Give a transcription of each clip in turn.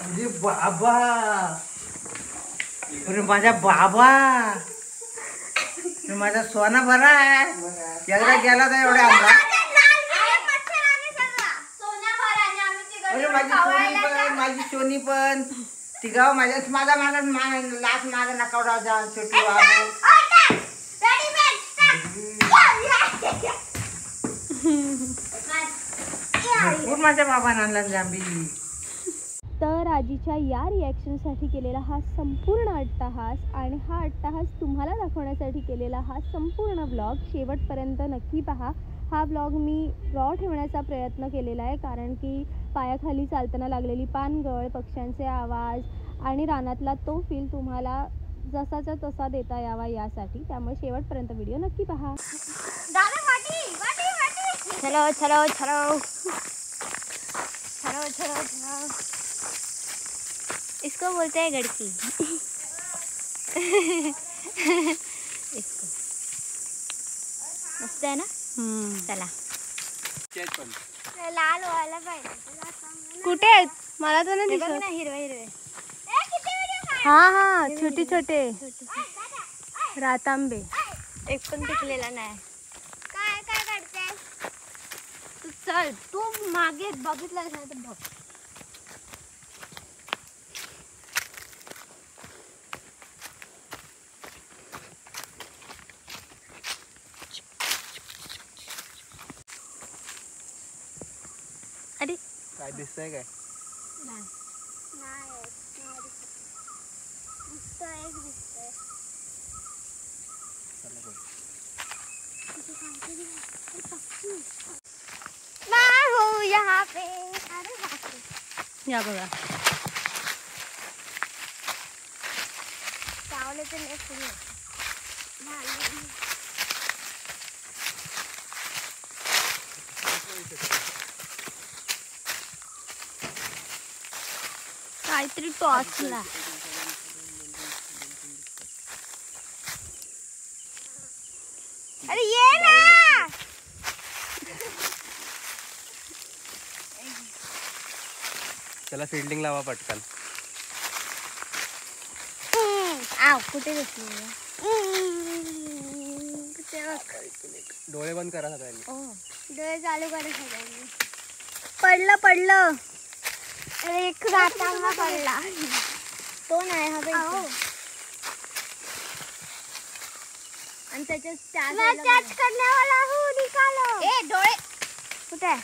अरे बाबा, अरे माझा बाबा, माझा सोना बरा आहे. एकदा गेला तर एवढ्या आंबा. अरे माझी सोनी पण ती गाव माझ्याच माझा लाच मागा नका जा छोटी बाबू. भरपूर माझ्या बाबांना आणला जांबी. तर आजीच्या या रिॲक्शनसाठी केलेला हा संपूर्ण अट्टहास आणि हा अट्टहास तुम्हाला दाखवण्यासाठी केलेला हा संपूर्ण ब्लॉग शेवटपर्यंत नक्की पहा. हा ब्लॉग मी रॉ ठेवण्याचा प्रयत्न केलेला आहे, कारण की पायाखाली चालताना लागलेली पानगळ, पक्ष्यांचे आवाज आणि रानातला तो फील तुम्हाला जसाचा तसा देता यावा यासाठी. त्यामुळे शेवटपर्यंत व्हिडिओ नक्की पहा. चलो चलो चलो चलो चलो चलो, इसको बोलते हैं गड़की. इसको मस्त आहे ना. चला लाल व्हायला पाहिजे. कुठे आहेत मला तर नाही दिसत ना. हिरवे हिरवे. हा हा, छोटे छोटे रातांबे. एक पण पिकलेला नाही. काय काय करते तू? चल तू मागे बघितलं नाही तर बघ. अरे काय दिसतंय काय? नाही यहाँ पे. या बघा चावले तर नाही फुल. काहीतरी टॉसला. अरे ये ना. त्याला फील्डिंग लावा पटकन. आव कुठे घेतली? डोळे बंद करा सगळ्यांनी. डोळे चालू करा सगळ्यांनी. पडलं पडलं. एक रातांबा पडला. तो नाही हा बाई. आणि त्याच्या टच करने वाला हूं. निकालो. ए डोळे कुठे आहे?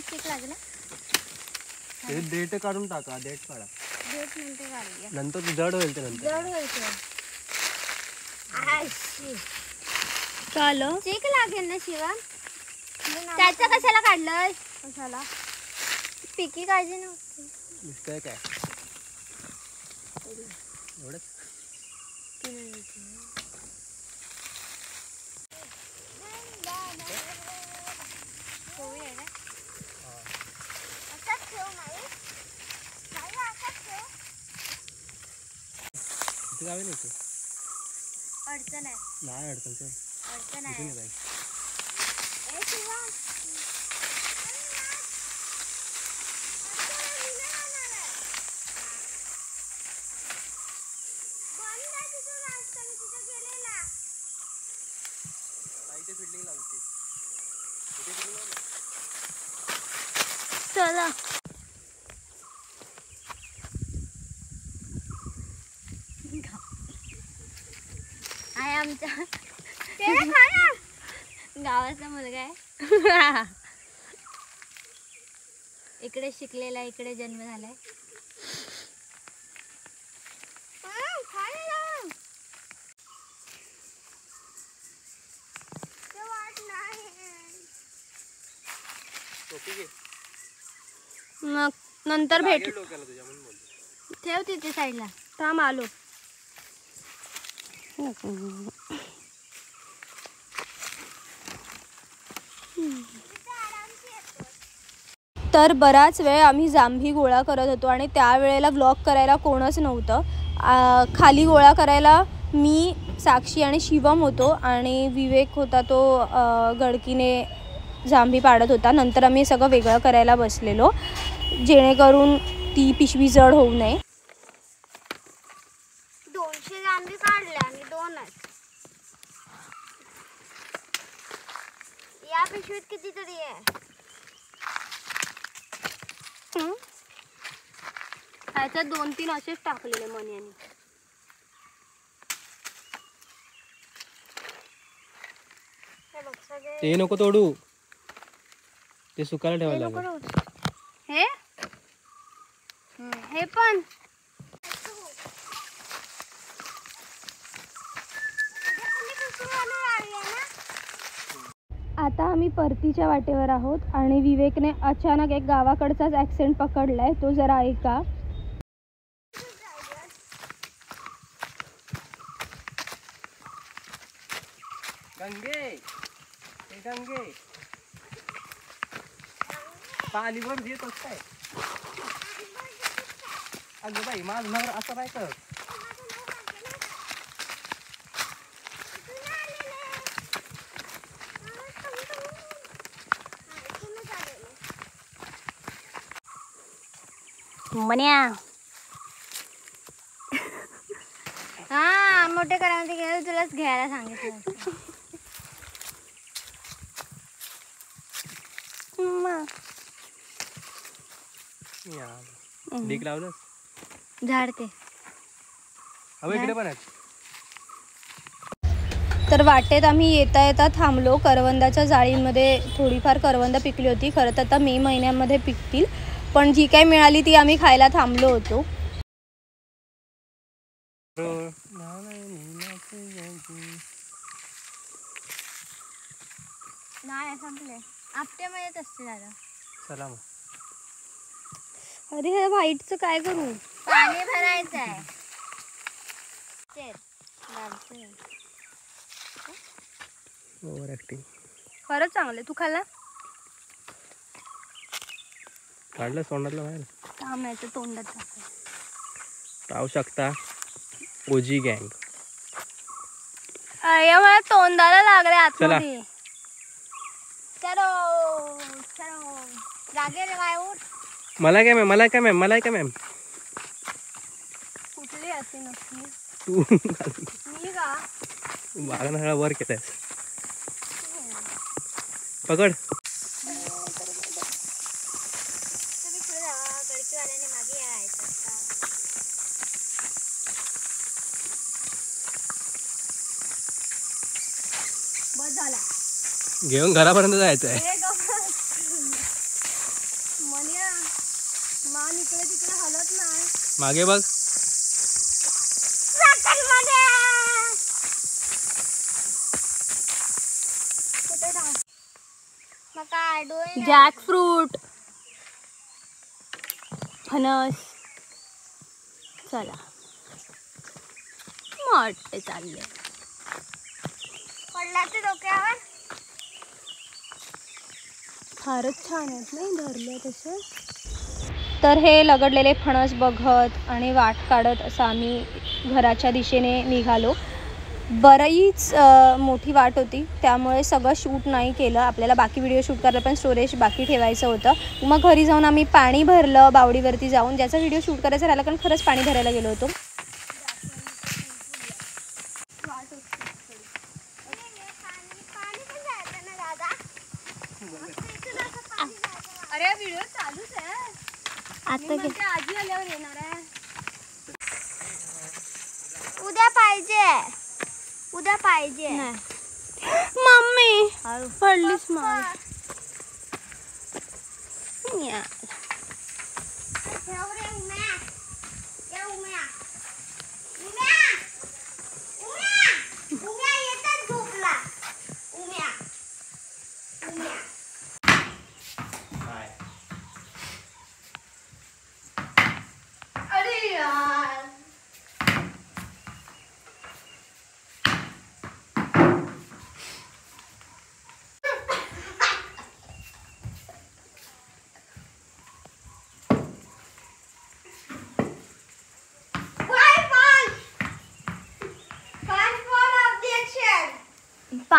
चिक लागला. डेट काढून टाका. डेट काढा. डेट नंतर काढूया. नंतर जड होईल ते. नंतर जड होईल ते. चालो चेक लागेल ना शिवा. त्याचं कशाला काढलंय? कशाला? पिकी काळजी नव्हती. दिसतंय काय एवढंच? जावे नाही तू. अडचण आहे. नाही अडचण. चल अडचण आहे. चला आहे आमच्या गावाचा मुलगा आहे. इकडे शिकलेला, इकडे जन्म झालाय. मग नंतर भेट. ठेव तिथे साईडला. थांब आलो. तर बराच वेळ आम्ही जांभी गोळा करत होतो आणि त्यावेळेला व्लॉग करायला कोणच नव्हतं. खाली गोळा करायला मी साक्षी आणि शिवम होतो आणि विवेक होता तो गडकीने जांभी पाडत होता. नंतर आम्ही सगळं वेगळं करायला बसलेलो जेणेकरून ती पिशवी जड होऊ नये. 200 जांभी काढल्या आणि 2च. या पिशवीत कितीतरी आहे. ह्याच्यात 2-3 असेच टाकलेले मन्याने. ते नको तोडू, ते सुकायला ठेवायला लागेल. हे पण आता आम्ही परतीच्या वाटेवर आहोत आणि विवेकने अचानक एक गावाकडचाच ॲक्सेंट पकडलाय, तो जरा ऐका. गंगे, गंगे पाणी वर येत असतंय. अगं बाई माझं नगर असं नाही कर. मन्या हा मोठे करायला गेलं तुलाच घ्यायला सांगितलं. ढीक लावलं झाड ते हवं इकडे पण आहे. तर वाटेत आम्ही येता येता थांबलो. करवंदाच्या जाळीमध्ये थोडीफार करवंद पिकली होती. खरं तर आता मे महिन्यामध्ये पिकतील, पण जी काही मिळाली ती आम्ही खायला थांबलो होतो. नाही संपले. आपटे मिळत असते दादा. चला मग. अरे हे व्हाईटचं काय करू? पाणी भरायचं आहे. Over acting. खरंच चांगलं. तू खाल्ला? काढलं तोंडातलं बाहेर. थांबायचं तोंडात पाहू शकता ओजी गँग. अरे मला तोंडाला लागले आतमध्ये. चलो चलो जागेवर काय उठ. मला काय मॅम, मला काय मॅम, मला काय मॅम. कुठली असे नक्की तू मी का बागानं सगळा वर केलाय. पकड. गडकीवाल्याने मागे यायचं. बस झाला. घेऊन घरापर्यंत जायचं आहे. मन्या मान इकडे तिकडे हलत नाही. मागे बघ. जॅक फ्रूट, फणस. चला मोठे चालले. पडला ते डोक्यावर. फारच छान आहेत नाही धरले तसे. तर हे लगडलेले फणस बघत आणि वाट काढत असं आम्ही घराच्या दिशेने निघालो. बरीच मोठी वाट होती त्यामुळे सगळं शूट नाही केलं. आपल्याला बाकी व्हिडिओ शूट करायला पण स्टोरेज बाकी ठेवायचं होतं. मग घरी जाऊन आम्ही पाणी भरलं बावडीवरती जाऊन. ज्याचा व्हिडिओ शूट करायचा राहिला कारण खरंच पाणी भरायला गेलो होतो. अरे व्हिडिओ चालूच आहे आता. आजी आल्यावर येणार आहे. उद्या पाहिजे. उद्या पाहिजे. मम्मी पडलीस मार.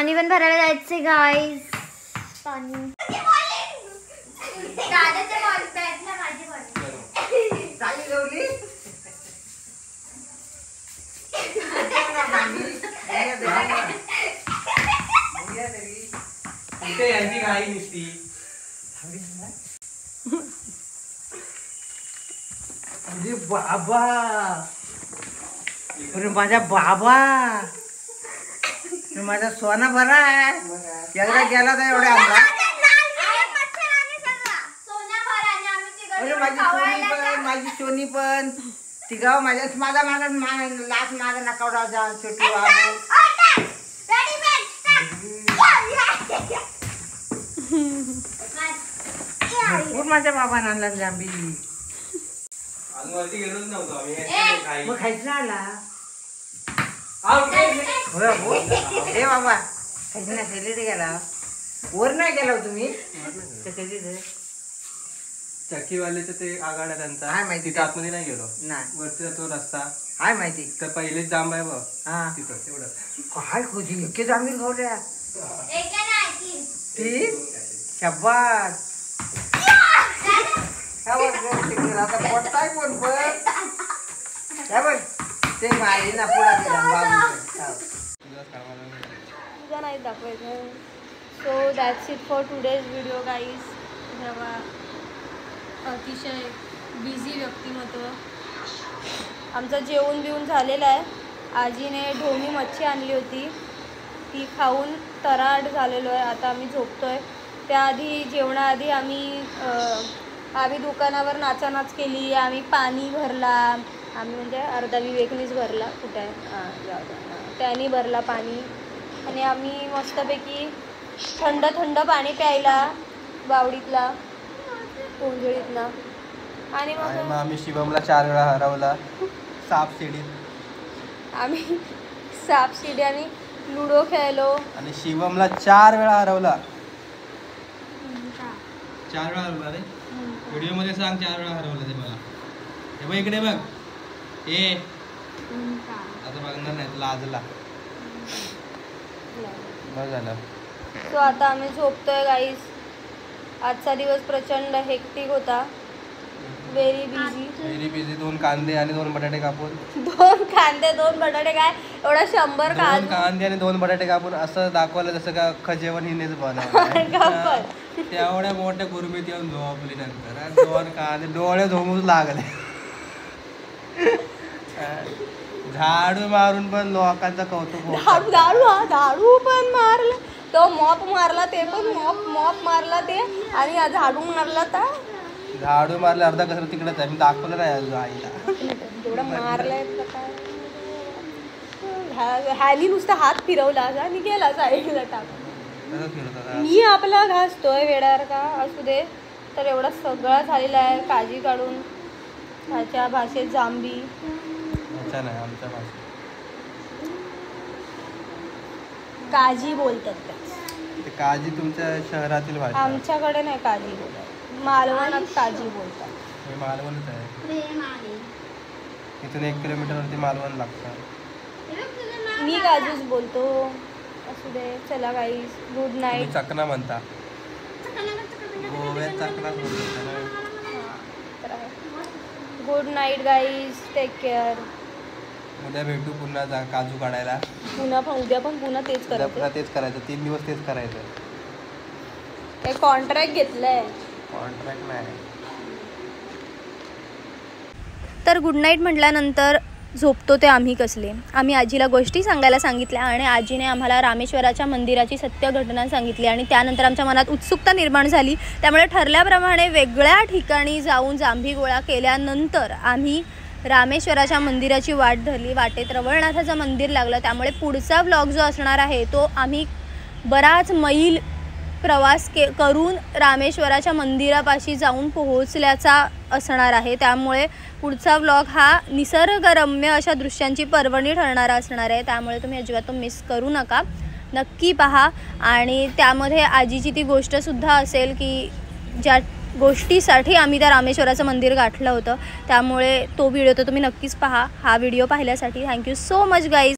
पाणी पण भरायला जायचे गाईस. पाणी चाली गवली यांची गाई नुसती अरे बाबा, अरे माझा बाबा, माझा सोना बरा आहे. एकदा गेला तर एवढ्या आमला. अरे माझी सोनी पण ती गाव माझा लाच माझा नकावडा जा छोटू बाबू. भरपूर माझ्या बाबाने आणला जांबी. वरती गेलोच नव्हतो आम्ही. मग खायचं आला आम्ही हे बाबा खायचं ना सेलिटी गेला. वर नाही गेला तुम्ही चक्कीवाल्याचं ते आगाड आहे त्यांचा. हाय माहिती. तिथे आतमध्ये नाही गेलो. नाही वरती तो रस्ता हाय माहिती. तर पहिलेच जांब आहे बघ हा तिथं तेवढं. काय खोजी इतके जांभीर खावल्या ती शब्बास. आता पडताय कोण पण बघ ते मारी ना पुढा गेला बाबू. तुझा नाही दाखवायचं. So that's it for today's video guys. जेव्हा अतिशय बिझी व्यक्तिमत्व. आमचं जेवण बिवून झालेलं आहे. आजीने ढोमी मच्छी आणली होती, ती खाऊन तराट झालेलो आहे. आता आम्ही झोपतो आहे. त्याआधी जेवणाआधी आम्ही दुकानावर नाचानाच केली. आम्ही पाणी भरला. आम्ही म्हणजे अर्धा विवेकनीच भरला. कुठे आहे त्याने भरला पाणी. आणि आम्ही मस्तपैकी थंड थंड पाणी प्यायला बावडीतला कोंजळीतला. आणि मग आम्ही शिवमला 4 वेळा हरवला साप सीडीत. आम्ही साप सीडी आणि लुडो खेळलो. आणि शिवमला 4 वेळा हरवला. 4 वेळा हरवला रे. व्हिडिओ मध्ये सांग 4 वेळा हरवलं ते मला. हे बघ इकडे बघ. ए आता बघणार नाही तुला. आजला बस झालं. सो आता आम्ही झोपतोय गाईज. आजचा दिवस प्रचंड हेक्टिक होता. Very busy. 2 कांदे आणि 2 बटाटे कापून. 2 कांदे 2 बटाटे काय एवढा 100 कांदे आणि 2 बटाटे कापून असं दाखवलं जसं का खजेवण हिनेच बनवलं. तेवढ्या मोठ्या गुरमीत येऊन झोपली. नंतर 2 कांदे डोळे झोमूच लागले. झाडू मारून पण लोकांचं कौतुक. झाडू पण मारला तो. मॉप मारला ते पण. मॉप मारला ते. आणि झाडू मारला तर झाडू मारले. अर्धा कसं तिकडेच आहे. मी दाखवलं नाही अजून आईला. एवढं मारलंय ह्यानी नुसता हात फिरवला आणि गेला साईडला टाकून. मी आपला घासतोय वेड्यावर का असू दे. तर एवढा सगळा झालेला आहे. काजी काढून ह्याच्या भाषेत जांबी. नाही आमच्या भाषेत काजी बोलतात. ते काजी तुमच्या शहरातील भाषा. आमच्याकडे नाही काजी बोलतात. मालवणात काजी बोलतात. हे मालवणच आहे. इथून 1 किलोमीटरवरती मालवण लागतं. मी काजूच बोलतो. असू दे. चला गाईस गुड नाईट. चकना म्हणता. गोव्यात चकना बोलतात. Good night guys. Take care. उद्या भेटू पुन्हा काजू काढायला. उद्या पण पुन्हा तेच करायचं. तेच करायचं. 3 दिवस तेच करायचं. काय कॉन्ट्रॅक्ट घेतलंय. कॉन्ट्रॅक्ट नाही. तर गुड नाईट म्हटल्यानंतर झोपतो ते आम्ही कसले. आम्ही आजीला गोष्टी सांगायला सांगितल्या आणि आजीने आम्हाला रामेश्वराच्या मंदिराची सत्य घटना सांगितली. आणि त्यानंतर आमच्या मनात उत्सुकता निर्माण झाली. त्यामुळे ठरल्याप्रमाणे वेगळ्या ठिकाणी जाऊन जांभी गोळा केल्यानंतर आम्ही रामेश्वराच्या मंदिराची वाट धरली. वाटेत रवळनाथाचं मंदिर लागलं. त्यामुळे पुढचा व्लॉग जो असणार आहे तो आम्ही बराच मैल प्रवास करून रामेश्वराच्या मंदिरापाशी जाऊन पोहोचल्याचा असणार आहे. त्यामुळे पुढचा व्लॉग हा निसर्गरम्य अशा दृश्यांची पर्वणी ठरणारा असणार आहे. त्यामुळे तुम्ही अजिबात तो मिस करू नका. नक्की पहा. आणि त्यामध्ये आजीची ती गोष्टसुद्धा असेल की ज्या गोष्टीसाठी आम्ही त्या रामेश्वराचं मंदिर गाठलं होतं. त्यामुळे तो व्हिडिओ तर तुम्ही नक्कीच पहा. हा व्हिडिओ पाहिल्यासाठी थँक्यू सो मच गाईज.